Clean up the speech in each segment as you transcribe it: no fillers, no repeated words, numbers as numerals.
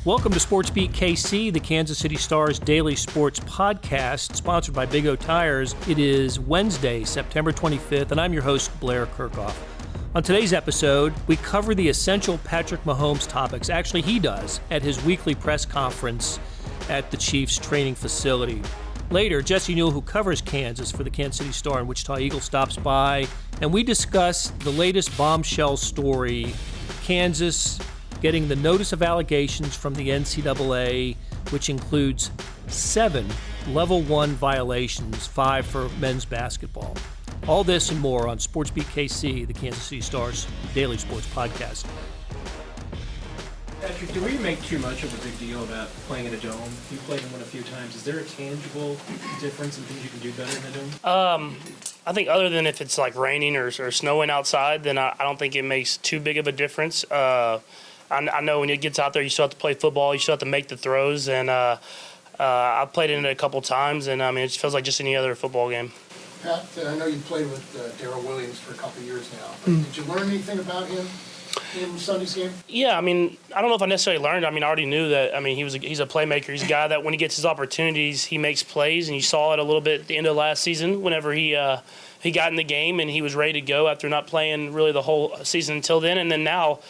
Welcome to Sports Beat KC, the Kansas City Star's daily sports podcast, sponsored by Big O Tires. It is Wednesday, September 25th, and I'm your host, Blair Kerkhoff. On today's episode, we cover the essential Patrick Mahomes topics. Actually, he does at his weekly press conference at the Chiefs training facility. Later, Jesse Newell, who covers Kansas for the Kansas City Star and Wichita Eagle, stops by, and we discuss the latest bombshell story, Kansas getting the notice of allegations from the NCAA, which includes 7 Level 1 violations, 5 for men's basketball. All this and more on Sports Beat KC, the Kansas City Star's daily sports podcast. Patrick, do we make too much of a big deal about playing in a dome? You played in one a few times. Is there a tangible difference in things you can do better in a dome? I think other than if it's like raining or snowing outside, then I don't think it makes too big of a difference. I know when it gets out there, you still have to play football. You still have to make the throws. And I've played in it a couple times, and I mean, it feels like just any other football game. Pat, I know you played with Darrell Williams for a couple of years now. But did you learn anything about him in Sunday's game? Yeah, I mean, I don't know if I necessarily learned. I mean, I already knew that. I mean, he's a playmaker. He's a guy that when he gets his opportunities, he makes plays, and you saw it a little bit at the end of last season whenever he got in the game and he was ready to go after not playing really the whole season until then. And then now,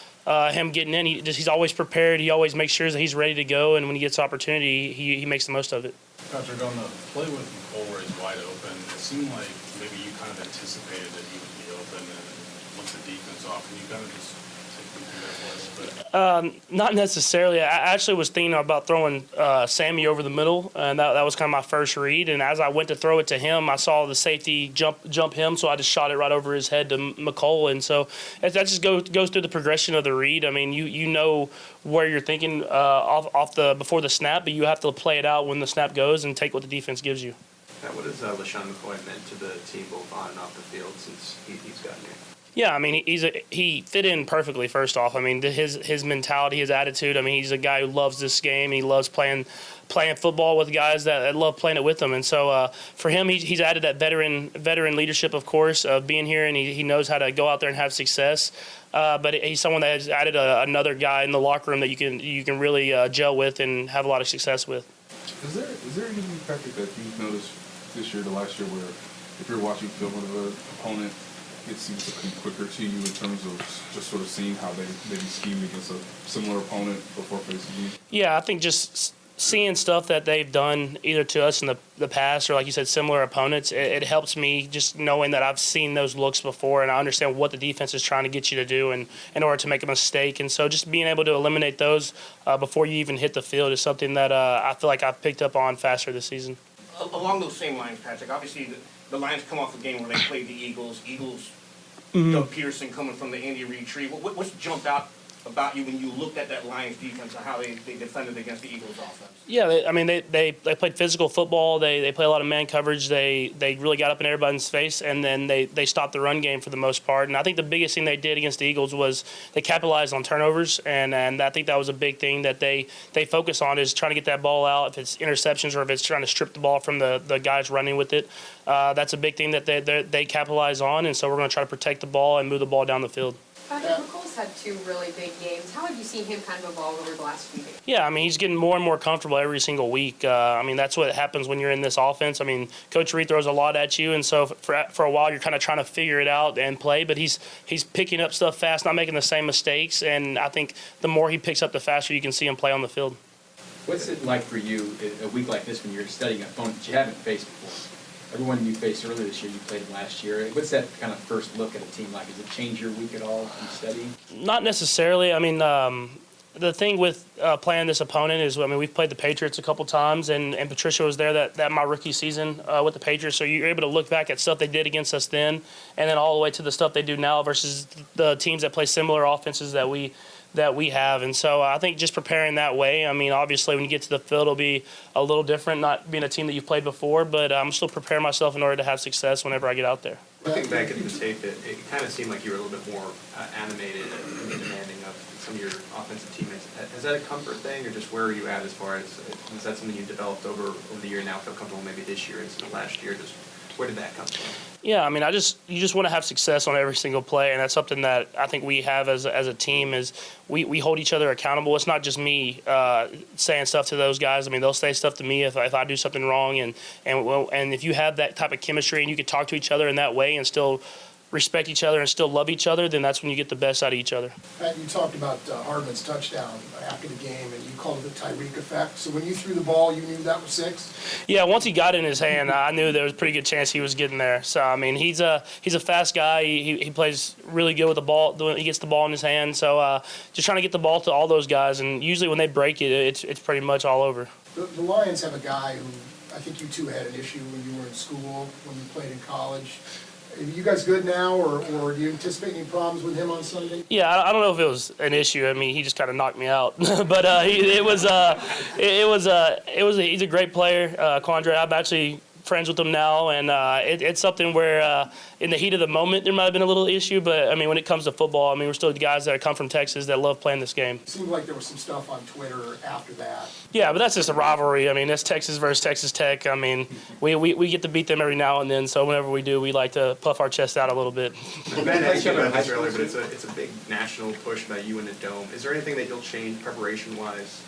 him getting in, he's always prepared. He always makes sure that he's ready to go, and when he gets opportunity, he makes the most of it. Patrick, on the play with Mecole where he's wide open, it seemed like maybe you kind of anticipated that he would be open, and once the defense off, and you kind of just take them through that play. Not necessarily. I actually was thinking about throwing Sammy over the middle, and that was kind of my first read. And as I went to throw it to him, I saw the safety jump him, so I just shot it right over his head to Mecole. And so that just goes through the progression of the read. I mean, you know where you're thinking before the snap, but you have to play it out when the snap goes and take what the defense gives you. Now, what has LeSean McCoy meant to the team both on and off the field since he's gotten here? Yeah, I mean, he fit in perfectly, first off. I mean, his mentality, his attitude, I mean, he's a guy who loves this game. He loves playing football with guys that love playing it with him. And so for him, he's added that veteran leadership, of course, of being here, and he knows how to go out there and have success. But he's someone that has added another guy in the locker room that you can really gel with and have a lot of success with. Is there anything, Patrick, that you've noticed this year to last year where if you're watching film of an opponent, it seems to come quicker to you in terms of just sort of seeing how they maybe scheme against a similar opponent before facing you? Yeah, I think just seeing stuff that they've done either to us in the past or, like you said, similar opponents, it helps me just knowing that I've seen those looks before and I understand what the defense is trying to get you to do in order to make a mistake. And so just being able to eliminate those before you even hit the field is something that I feel like I've picked up on faster this season. Along those same lines, Patrick, obviously the Lions come off a game where they played the Eagles. Doug Peterson coming from the Andy Reid tree. What's jumped out about you when you looked at that Lions defense and how they defended against the Eagles offense? Yeah, they played physical football. They play a lot of man coverage. They really got up in everybody's face, and then they stopped the run game for the most part. And I think the biggest thing they did against the Eagles was they capitalized on turnovers, and I think that was a big thing that they focus on is trying to get that ball out, if it's interceptions or if it's trying to strip the ball from the guys running with it. That's a big thing that they capitalize on, and so we're going to try to protect the ball and move the ball down the field. Patrick, Mecole's had 2 really big games. How have you seen him kind of evolve over the last few games? Yeah, I mean, he's getting more and more comfortable every single week. I mean, that's what happens when you're in this offense. I mean, Coach Reid throws a lot at you, and so for a while you're kind of trying to figure it out and play, but he's picking up stuff fast, not making the same mistakes, and I think the more he picks up, the faster you can see him play on the field. What's it like for you a week like this when you're studying an opponent that you haven't faced before? Everyone you faced earlier this year, you played last year. What's that kind of first look at a team like? Does it change your week at all in studying? Not necessarily. I mean, the thing with playing this opponent is, I mean, we've played the Patriots a couple times, and Patricia was there that my rookie season with the Patriots. So you're able to look back at stuff they did against us then, and then all the way to the stuff they do now versus the teams that play similar offenses that we have. And so I think just preparing that way, I mean, obviously when you get to the field, it'll be a little different, not being a team that you've played before, but I'm still preparing myself in order to have success whenever I get out there. Looking back at the tape, it kind of seemed like you were a little bit more animated and demanding of some of your offensive teammates. Is that a comfort thing, or just where are you at as far as, is that something you developed over the year now, feel comfortable maybe this year instead of last year? Just Where did that come from? Yeah, I mean, you just want to have success on every single play, and that's something that I think we have as a team is we hold each other accountable. It's not just me saying stuff to those guys. I mean, they'll say stuff to me if I do something wrong, and if you have that type of chemistry and you can talk to each other in that way and still respect each other and still love each other, then that's when you get the best out of each other. Pat, you talked about Hardman's touchdown after the game, and you called it the Tyreek effect. So when you threw the ball, you knew that was 6? Yeah, once he got it in his hand, I knew there was a pretty good chance he was getting there. So, I mean, he's a fast guy. He plays really good with the ball. He gets the ball in his hand. So just trying to get the ball to all those guys, and usually when they break it, it's pretty much all over. The Lions have a guy who I think you two had an issue when you were in school, when you played in college. Are you guys good now, or do you anticipate any problems with him on Sunday? Yeah, I don't know if it was an issue. I mean, he just kind of knocked me out. But he's a great player, Quandre. I'm actually friends with him now, and it's something where in the heat of the moment there might have been a little issue, but I mean when it comes to football, I mean we're still the guys that come from Texas that love playing this game. It seemed like there was some stuff on Twitter after that. Yeah, but that's just a rivalry. I mean, that's Texas versus Texas Tech. I mean, we get to beat them every now and then, so whenever we do, we like to puff our chest out a little bit. Ben asked you about this earlier, but it's a big national push about you in the Dome. Is there anything that you'll change preparation-wise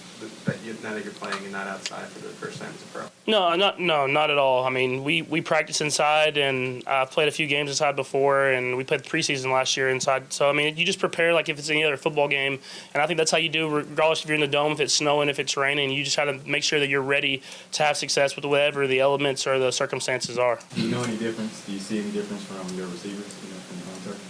now that you're playing and not outside for the first time as a pro? No, not at all. I mean, we practice inside, and I've played a few games inside before, and we played the preseason last year inside. So, I mean, you just prepare like if it's any other football game, and I think that's how you do regardless if you're in the Dome, if it's snowing, if it's raining. You just try to make sure that you're ready to have success with whatever the elements or the circumstances are. Do you know any difference? Do you see any difference from your receivers?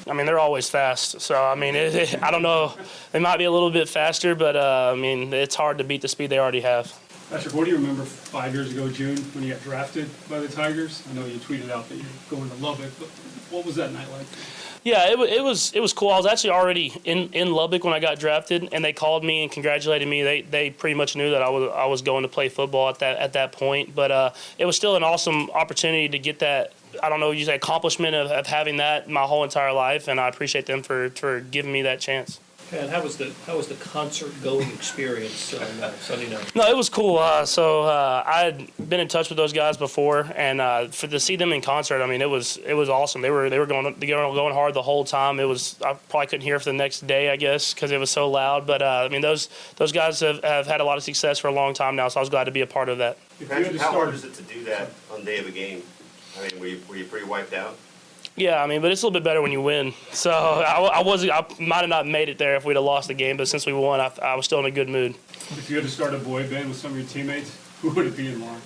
I mean, they're always fast. So, I mean, I don't know. They might be a little bit faster, but, I mean, it's hard to beat the speed they already have. Patrick, what do you remember 5 years ago, June, when you got drafted by the Tigers? I know you tweeted out that you're going to Lubbock, but what was that night like? Yeah, it was cool. I was actually already in Lubbock when I got drafted, and they called me and congratulated me. They pretty much knew that I was going to play football at that point, but it was still an awesome opportunity to get that. I don't know, you say accomplishment of having that my whole entire life, and I appreciate them for giving me that chance. And how was the concert going experience on Sunday night? No, it was cool. So I had been in touch with those guys before, and to see them in concert, I mean, it was awesome. They were going hard the whole time. I probably couldn't hear for the next day, I guess, because it was so loud. But I mean, those guys have had a lot of success for a long time now, so I was glad to be a part of that. Patrick, how hard is it to do that on the day of a game? I mean, were you pretty wiped out? Yeah, I mean, but it's a little bit better when you win. So I might have not made it there if we'd have lost the game, but since we won, I was still in a good mood. If you had to start a boy band with some of your teammates, who would it be and why?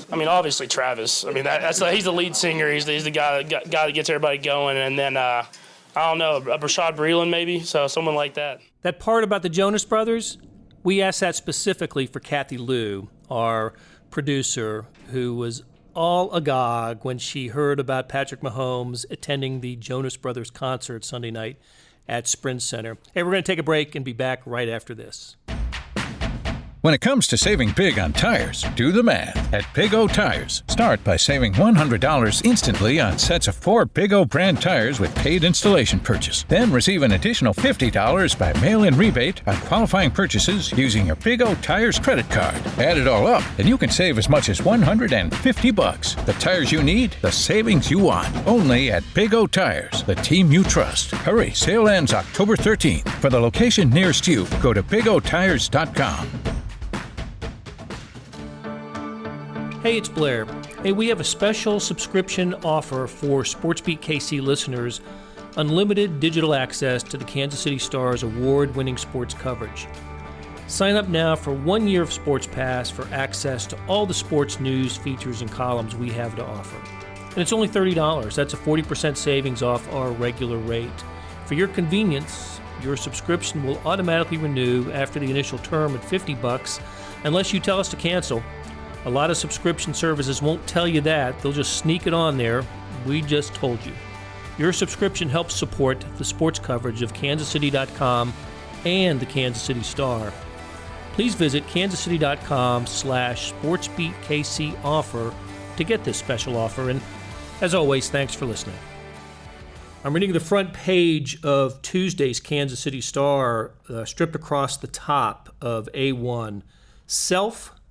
I mean, obviously Travis. I mean, he's the lead singer. He's the guy that gets everybody going. And then I don't know, Rashad Breeland maybe, so someone like that. That part about the Jonas Brothers, we asked that specifically for Kathy Liu, our producer, who was all agog when she heard about Patrick Mahomes attending the Jonas Brothers concert Sunday night at Sprint Center. Hey, we're going to take a break and be back right after this. When it comes to saving big on tires, do the math at Big O Tires. Start by saving $100 instantly on sets of 4 Big O brand tires with paid installation purchase. Then receive an additional $50 by mail-in rebate on qualifying purchases using your Big O Tires credit card. Add it all up, and you can save as much as $150. The tires you need, the savings you want. Only at Big O Tires, the team you trust. Hurry, sale ends October 13th. For the location nearest you, go to bigotires.com. Hey, it's Blair. Hey, we have a special subscription offer for SportsBeat KC listeners, unlimited digital access to the Kansas City Star's award-winning sports coverage. Sign up now for 1 year of Sports Pass for access to all the sports news, features, and columns we have to offer. And it's only $30. That's a 40% savings off our regular rate. For your convenience, your subscription will automatically renew after the initial term at $50 unless you tell us to cancel. A lot of subscription services won't tell you that. They'll just sneak it on there. We just told you. Your subscription helps support the sports coverage of kansascity.com and the Kansas City Star. Please visit kansascity.com/SportsBeatKC offer to get this special offer. And as always, thanks for listening. I'm reading the front page of Tuesday's Kansas City Star, stripped across the top of A1.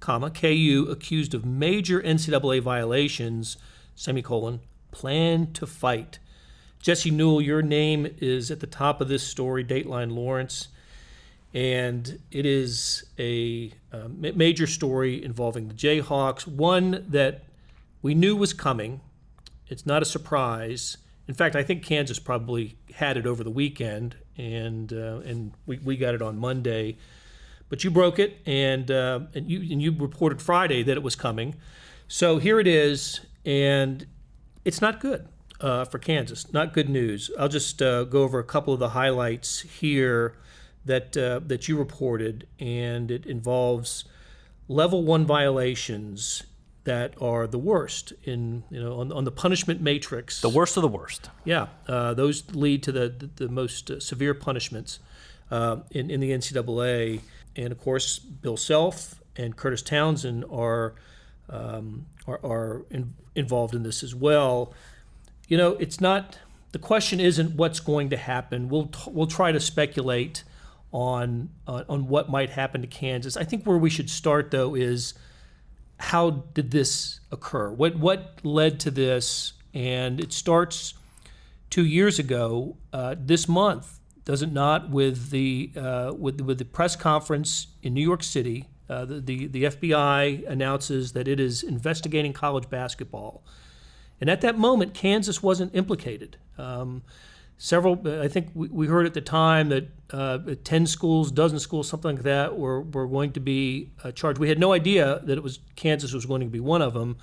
KU accused of major NCAA violations semicolon, plan to fight. Jesse Newell, your name is at the top of this story, Dateline Lawrence, and it is a major story involving the Jayhawks, one that we knew was coming. It's not a surprise. In fact, I think Kansas probably had it over the weekend, and we got it on Monday. But you broke it, and you reported Friday that it was coming. So here it is, and it's not good for Kansas. Not good news. I'll just go over a couple of the highlights here that you reported, and it involves level 1 violations that are the worst on the punishment matrix. The worst of the worst. Yeah, those lead to the most severe punishments in the NCAA, and of course Bill Self and Curtis Townsend are involved in this as well. It's not, the question isn't what's going to happen. We'll try to speculate on what might happen to Kansas. I think where we should start though is, how did this occur? What led to this? And it starts 2 years ago, this month, does it not? With the press conference in New York City, the FBI announces that it is investigating college basketball, and at that moment, Kansas wasn't implicated. I think we heard at the time that 10 schools, dozen schools, something like that, were going to be charged. We had no idea that Kansas was going to be one of them.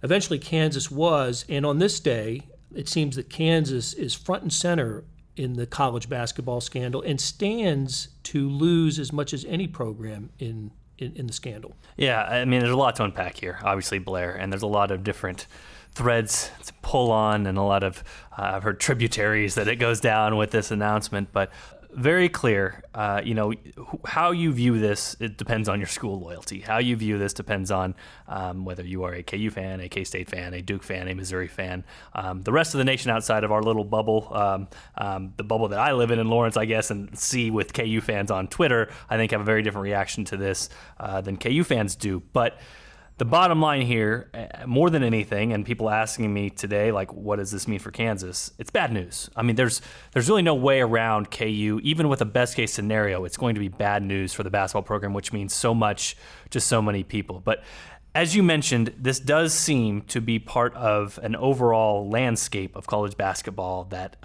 Eventually, Kansas was, and on this day, it seems that Kansas is front and center in the college basketball scandal and stands to lose as much as any program in the scandal. Yeah, I mean, there's a lot to unpack here, obviously, Blair, and there's a lot of different threads to pull on, and a lot of I've heard tributaries that it goes down with this announcement, but very clear. How you view this, it depends on your school loyalty. How you view this depends on whether you are a KU fan, a K-State fan, a Duke fan, a Missouri fan. The rest of the nation outside of our little bubble, the bubble that I live in Lawrence, I guess, and see with KU fans on Twitter, I think have a very different reaction to this than KU fans do. But the bottom line here, more than anything, and people asking me today, like, what does this mean for Kansas? It's bad news. I mean, there's really no way around KU. Even with a best-case scenario, it's going to be bad news for the basketball program, which means so much to so many people. But as you mentioned, this does seem to be part of an overall landscape of college basketball that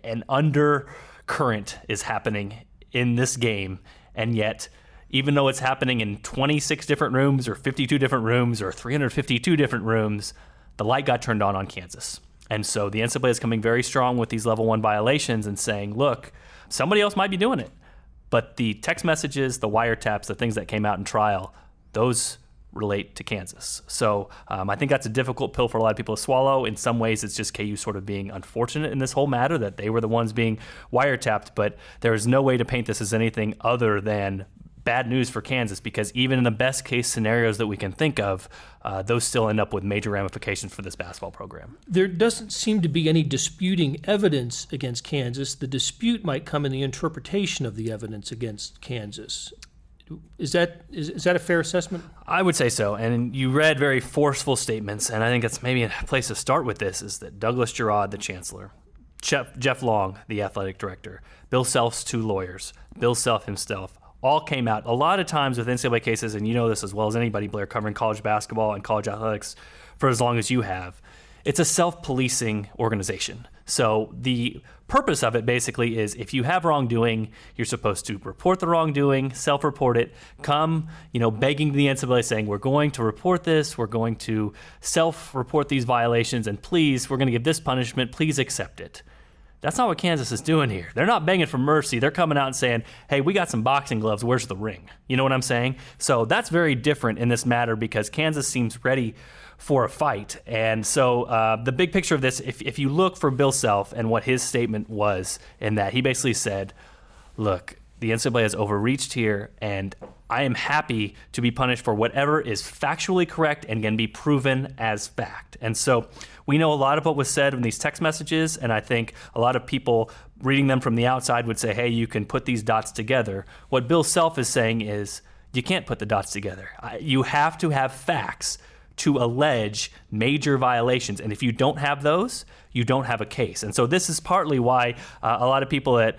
an undercurrent is happening in this game, and yet even though it's happening in 26 different rooms or 52 different rooms or 352 different rooms, the light got turned on Kansas. And so the NCAA is coming very strong with these level 1 violations and saying, look, somebody else might be doing it. But the text messages, the wiretaps, the things that came out in trial, those relate to Kansas. So I think that's a difficult pill for a lot of people to swallow. In some ways, it's just KU sort of being unfortunate in this whole matter that they were the ones being wiretapped. But there is no way to paint this as anything other than bad news for Kansas, because even in the best case scenarios that we can think of, those still end up with major ramifications for this basketball program. There doesn't seem to be any disputing evidence against Kansas. The dispute might come in the interpretation of the evidence against Kansas. Is that a fair assessment? I would say so. And you read very forceful statements, and I think that's maybe a place to start with this, is that Douglas Girard, the chancellor, Jeff Long, the athletic director, Bill Self's 2 lawyers, Bill Self himself, all came out. A lot of times with NCAA cases, and you know this as well as anybody, Blair, covering college basketball and college athletics for as long as you have, it's a self-policing organization. So the purpose of it basically is, if you have wrongdoing, you're supposed to report the wrongdoing, self-report it, come, begging the NCAA saying, we're going to report this, we're going to self-report these violations, and please, we're going to give this punishment, please accept it. That's not what Kansas is doing here. They're not begging for mercy. They're coming out and saying, hey, we got some boxing gloves. Where's the ring? You know what I'm saying? So that's very different in this matter, because Kansas seems ready for a fight. And so the big picture of this, if you look for Bill Self and what his statement was, in that he basically said, look, the NCAA has overreached here, and I am happy to be punished for whatever is factually correct and can be proven as fact. And so we know a lot of what was said in these text messages, and I think a lot of people reading them from the outside would say, hey, you can put these dots together. What Bill Self is saying is, you can't put the dots together. You have to have facts to allege major violations. And if you don't have those, you don't have a case. And so this is partly why a lot of people that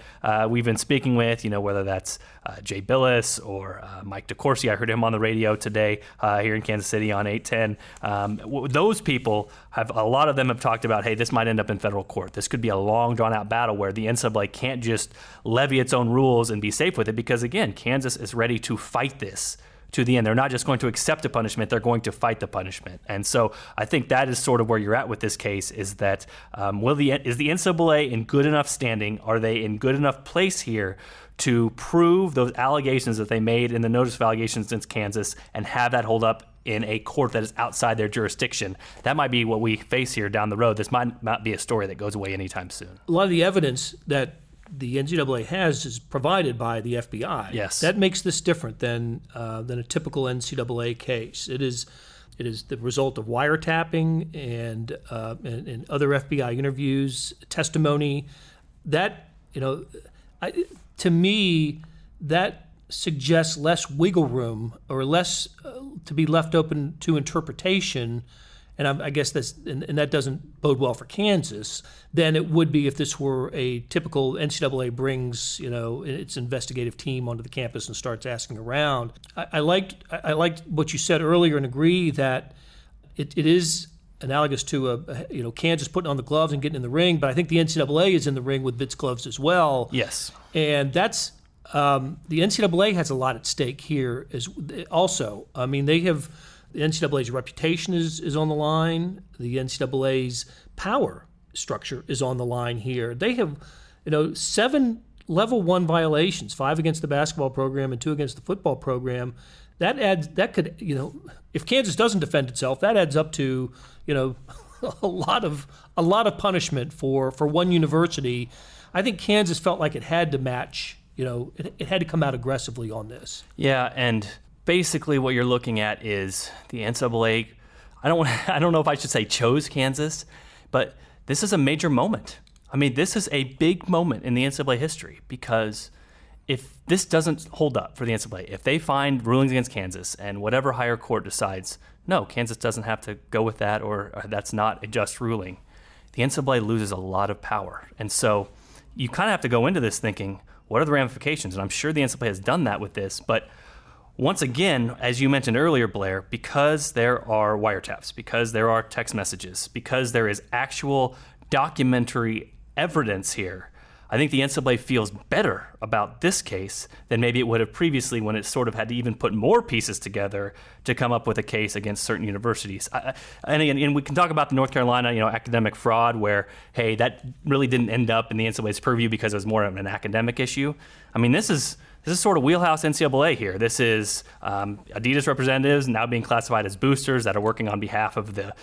we've been speaking with, whether that's Jay Billis or Mike DeCourcy, I heard him on the radio today here in Kansas City on 810. Those people a lot of them have talked about, hey, this might end up in federal court. This could be a long, drawn-out battle where the NCAA can't just levy its own rules and be safe with it because, again, Kansas is ready to fight this to the end. They're not just going to accept a punishment, they're going to fight the punishment. And so I think that is sort of where you're at with this case, is that is the NCAA in good enough standing? Are they in good enough place here to prove those allegations that they made in the notice of allegations against Kansas and have that hold up in a court that is outside their jurisdiction? That might be what we face here down the road. This might not be a story that goes away anytime soon. A lot of the evidence that the NCAA has is provided by the FBI. Yes. That makes this different than a typical NCAA case. It is the result of wiretapping and other FBI interviews, testimony. That, to me, that suggests less wiggle room or less to be left open to interpretation. And I guess that doesn't bode well for Kansas, than it would be if this were a typical NCAA brings its investigative team onto the campus and starts asking around. I liked what you said earlier and agree that it is analogous to Kansas putting on the gloves and getting in the ring, but I think the NCAA is in the ring with its gloves as well. Yes, and that's the NCAA has a lot at stake here also. I mean, they have. The NCAA's reputation is on the line. The NCAA's power structure is on the line here. They have, 7 level 1 violations, 5 against the basketball program and 2 against the football program. That could, if Kansas doesn't defend itself, that adds up to, a lot of punishment for one university. I think Kansas felt like it had to match, it had to come out aggressively on this. Yeah, and basically what you're looking at is the NCAA, I don't know if I should say chose Kansas, but this is a major moment. I mean, this is a big moment in the NCAA history, because if this doesn't hold up for the NCAA, if they find rulings against Kansas and whatever higher court decides, no, Kansas doesn't have to go with that, or that's not a just ruling, the NCAA loses a lot of power. And so you kind of have to go into this thinking, what are the ramifications? And I'm sure the NCAA has done that with this, but once again, as you mentioned earlier, Blair, because there are wiretaps, because there are text messages, because there is actual documentary evidence here, I think the NCAA feels better about this case than maybe it would have previously, when it sort of had to even put more pieces together to come up with a case against certain universities. And we can talk about the North Carolina, academic fraud, where, hey, that really didn't end up in the NCAA's purview because it was more of an academic issue. I mean, this is sort of wheelhouse NCAA here. This is Adidas representatives now being classified as boosters that are working on behalf of the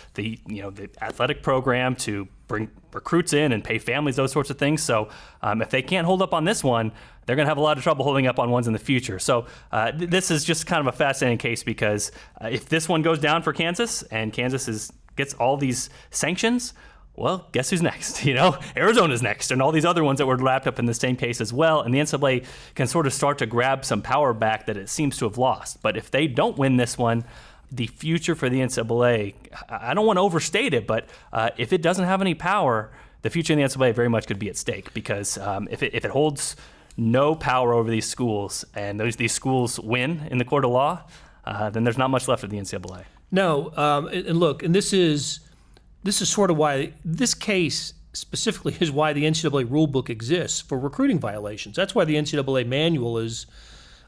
athletic program to bring recruits in and pay families, those sorts of things. So if they can't hold up on this one, they're going to have a lot of trouble holding up on ones in the future. So this is just kind of a fascinating case, because if this one goes down for Kansas and Kansas gets all these sanctions, well, guess who's next? Arizona's next, and all these other ones that were wrapped up in the same case as well. And the NCAA can sort of start to grab some power back that it seems to have lost. But if they don't win this one, the future for the NCAA, I don't want to overstate it, but if it doesn't have any power, the future of the NCAA very much could be at stake, because if it holds no power over these schools, and these schools win in the court of law, then there's not much left of the NCAA. No, and look, and this is sort of why this case specifically is why the NCAA rulebook exists for recruiting violations. That's why the NCAA manual is,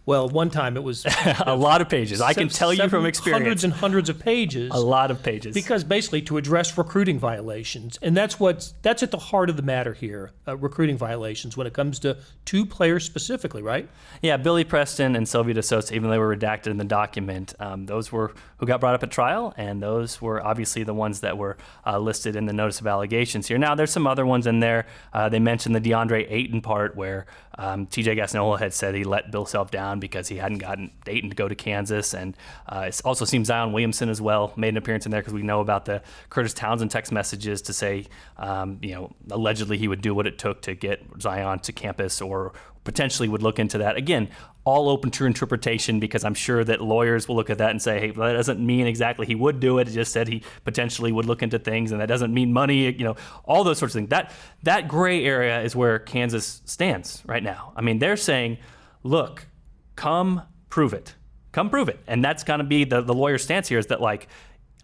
well, one time it was a lot of pages. I can tell you from experience. Hundreds and hundreds of pages. A lot of pages. Because basically to address recruiting violations. And that's at the heart of the matter here, recruiting violations, when it comes to 2 players specifically, right? Yeah, Billy Preston and Sylvia DeSosa, even though they were redacted in the document, those were who got brought up at trial, and those were obviously the ones that were listed in the notice of allegations here. Now, there's some other ones in there. They mentioned the DeAndre Ayton part, where TJ Gassnola had said he let Bill Self down on because he hadn't gotten Dayton to go to Kansas. And it also seems Zion Williamson as well made an appearance in there because we know about the Curtis Townsend text messages to say, allegedly he would do what it took to get Zion to campus or potentially would look into that. Again, all open to interpretation because I'm sure that lawyers will look at that and say, hey, well, that doesn't mean exactly he would do it. It just said he potentially would look into things, and that doesn't mean money, all those sorts of things. That gray area is where Kansas stands right now. I mean, they're saying, look, come prove it. Come prove it. And that's going to be the lawyer's stance here is that, like,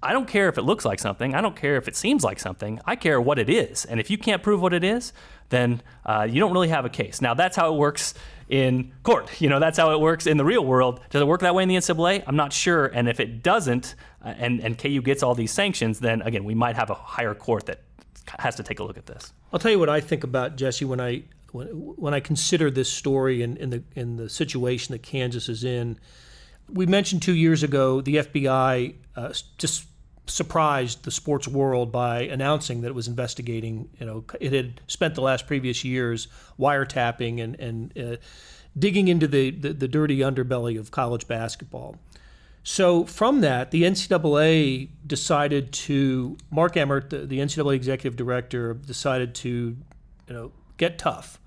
I don't care if it looks like something. I don't care if it seems like something. I care what it is. And if you can't prove what it is, then you don't really have a case. Now, that's how it works in court. That's how it works in the real world. Does it work that way in the NCAA? I'm not sure. And if it doesn't, and KU gets all these sanctions, then, again, we might have a higher court that has to take a look at this. I'll tell you what I think about, Jesse, when I consider this story in the situation that Kansas is in. We mentioned 2 years ago the FBI just surprised the sports world by announcing that it was investigating. It had spent the last previous years wiretapping and digging into the dirty underbelly of college basketball. So from that, the NCAA decided to, Mark Emmert, the NCAA executive director, decided to get tough.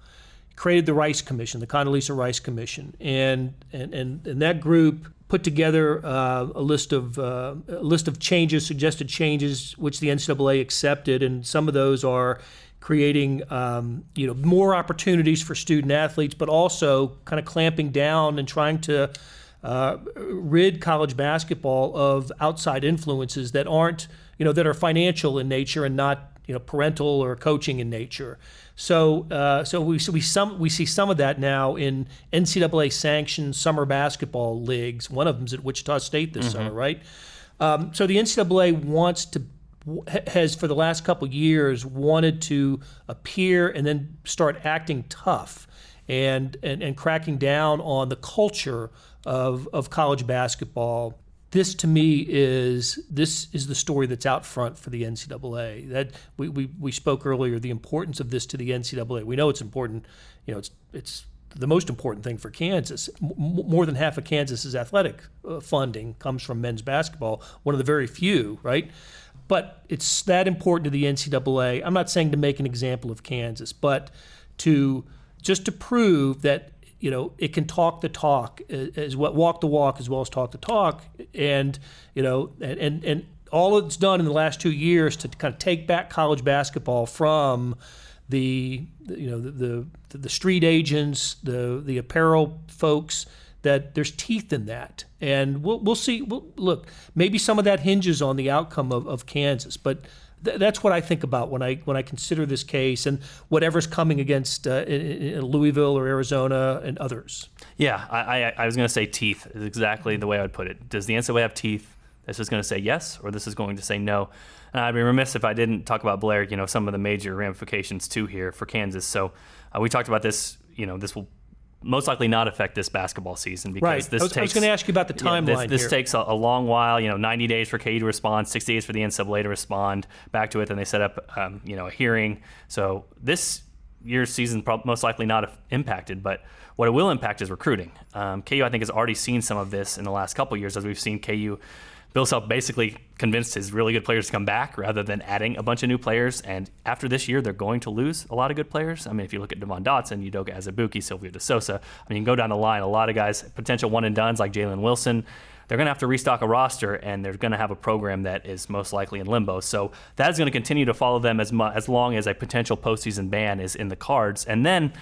Created the Rice Commission, the Condoleezza Rice Commission, and that group put together a list of changes, suggested changes, which the NCAA accepted, and some of those are creating more opportunities for student athletes, but also kind of clamping down and trying to rid college basketball of outside influences that aren't that are financial in nature and not parental or coaching in nature. So we see some of that now in NCAA sanctioned summer basketball leagues. One of them's at Wichita State this summer, right? So the NCAA has for the last couple years wanted to appear and then start acting tough and cracking down on the culture of college basketball. This to me is the story that's out front for the NCAA. That we spoke earlier, the importance of this to the NCAA. We know it's important. It's the most important thing for Kansas. More than half of Kansas's athletic funding comes from men's basketball. One of the very few, right? But it's that important to the NCAA. I'm not saying to make an example of Kansas, but to prove that it can talk the talk, walk the walk as well as talk the talk, and all it's done in the last 2 years to kind of take back college basketball from the street agents, the apparel folks. That there's teeth in that, and we'll see. Look, maybe some of that hinges on the outcome of Kansas, but. That's what I think about when I consider this case and whatever's coming against in Louisville or Arizona and others. Yeah, I was going to say teeth is exactly the way I would put it. Does the NCAA have teeth? This is going to say yes, or this is going to say no. And I'd be remiss if I didn't talk about, Blair, some of the major ramifications too here for Kansas. So we talked about this. This will most likely not affect this basketball season because right. this I was going to ask you about the timeline. This takes a long while. 90 days for KU to respond, 60 days for the NCAA to respond back to it. Then they set up a hearing. So this year's season most likely not impacted, but what it will impact is recruiting. KU I think has already seen some of this in the last couple of years as we've seen KU. Bill Self basically convinced his really good players to come back rather than adding a bunch of new players. And after this year, they're going to lose a lot of good players. I mean, if you look at Devon Dotson, Udoka Azubuike, Silvio De Sousa, I mean, you can go down the line. A lot of guys, potential one-and-dones like Jalen Wilson, they're going to have to restock a roster, and they're going to have a program that is most likely in limbo. So that is going to continue to follow them as long as a potential postseason ban is in the cards. And then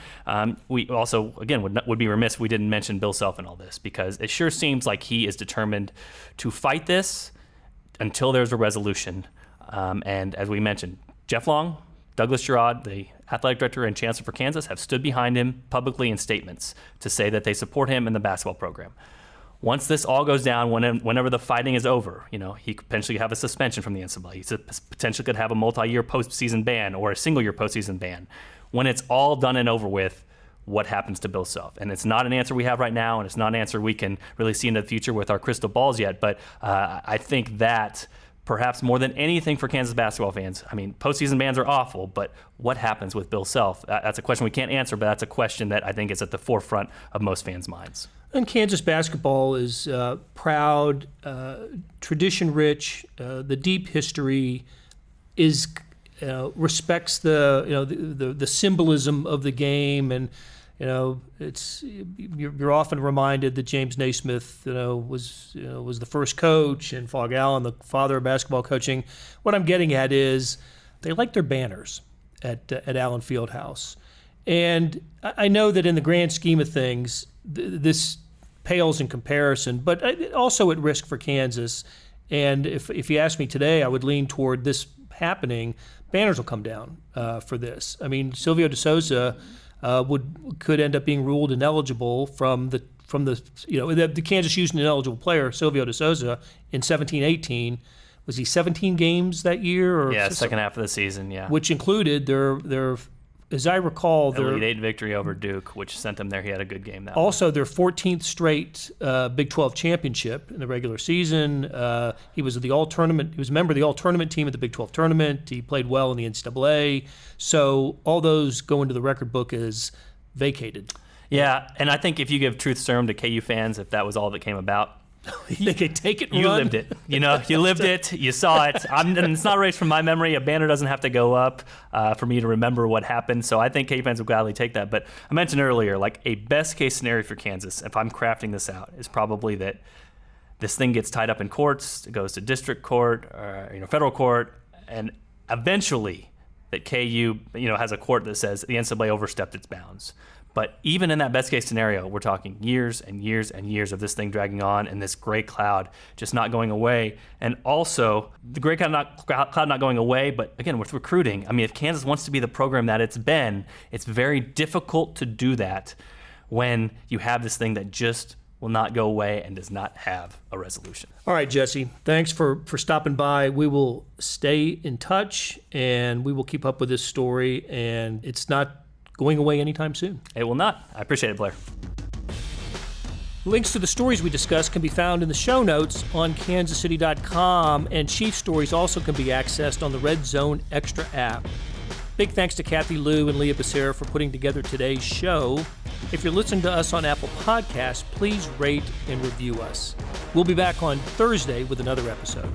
we also, again, would be remiss if we didn't mention Bill Self in all this because it sure seems like he is determined to fight this until there's a resolution. And as we mentioned, Jeff Long, Douglas Girod, the athletic director and chancellor for Kansas, have stood behind him publicly in statements to say that they support him in the basketball program. Once this all goes down, whenever the fighting is over, he could potentially have a suspension from the NCAA. He potentially could have a multi-year postseason ban or a single-year postseason ban. When it's all done and over with, what happens to Bill Self? And it's not an answer we have right now, and it's not an answer we can really see into the future with our crystal balls yet. But I think that perhaps more than anything for Kansas basketball fans, I mean, postseason bans are awful, but what happens with Bill Self? That's a question we can't answer, but that's a question that I think is at the forefront of most fans' minds. And Kansas basketball is proud, tradition-rich. The deep history is respects the symbolism of the game, and you're often reminded that James Naismith was the first coach, and Phog Allen the father of basketball coaching. What I'm getting at is they like their banners at Allen Fieldhouse, and I know that in the grand scheme of things, this pales in comparison, but also at risk for Kansas. And if you ask me today, I would lean toward this happening. Banners will come down for this. I mean, Silvio De Sousa could end up being ruled ineligible from the Kansas used an ineligible player, Silvio De Sousa, in 17-18. Was he 17 games that year? Or yeah, second half of the season, yeah. Which included their as I recall, their Elite Eight victory over Duke, which sent them there. He had a good game that also their 14th straight Big 12 championship in the regular season. He was the All Tournament. He was a member of the All Tournament team at the Big 12 tournament. He played well in the NCAA. So all those go into the record book as vacated. Yeah, and I think if you give truth serum to KU fans, if that was all that came about, they could take it and you run. lived it. You lived it. You saw it. And it's not erased from my memory. A banner doesn't have to go up for me to remember what happened. So I think KU fans will gladly take that. But I mentioned earlier, like a best case scenario for Kansas, if I'm crafting this out, is probably that this thing gets tied up in courts, it goes to district court, or federal court, and eventually that KU has a court that says the NCAA overstepped its bounds. But even in that best case scenario, we're talking years and years and years of this thing dragging on and this gray cloud just not going away. And also, the gray cloud not going away, but again, with recruiting, I mean, if Kansas wants to be the program that it's been, it's very difficult to do that when you have this thing that just will not go away and does not have a resolution. All right, Jesse, thanks for stopping by. We will stay in touch, and we will keep up with this story, and it's not going away anytime soon. It will not. I appreciate it, Blair. Links to the stories we discussed can be found in the show notes on kansascity.com, and Chief Stories also can be accessed on the Red Zone Extra app. Big thanks to Kathy Liu and Leah Becerra for putting together today's show. If you're listening to us on Apple Podcasts, please rate and review us. We'll be back on Thursday with another episode.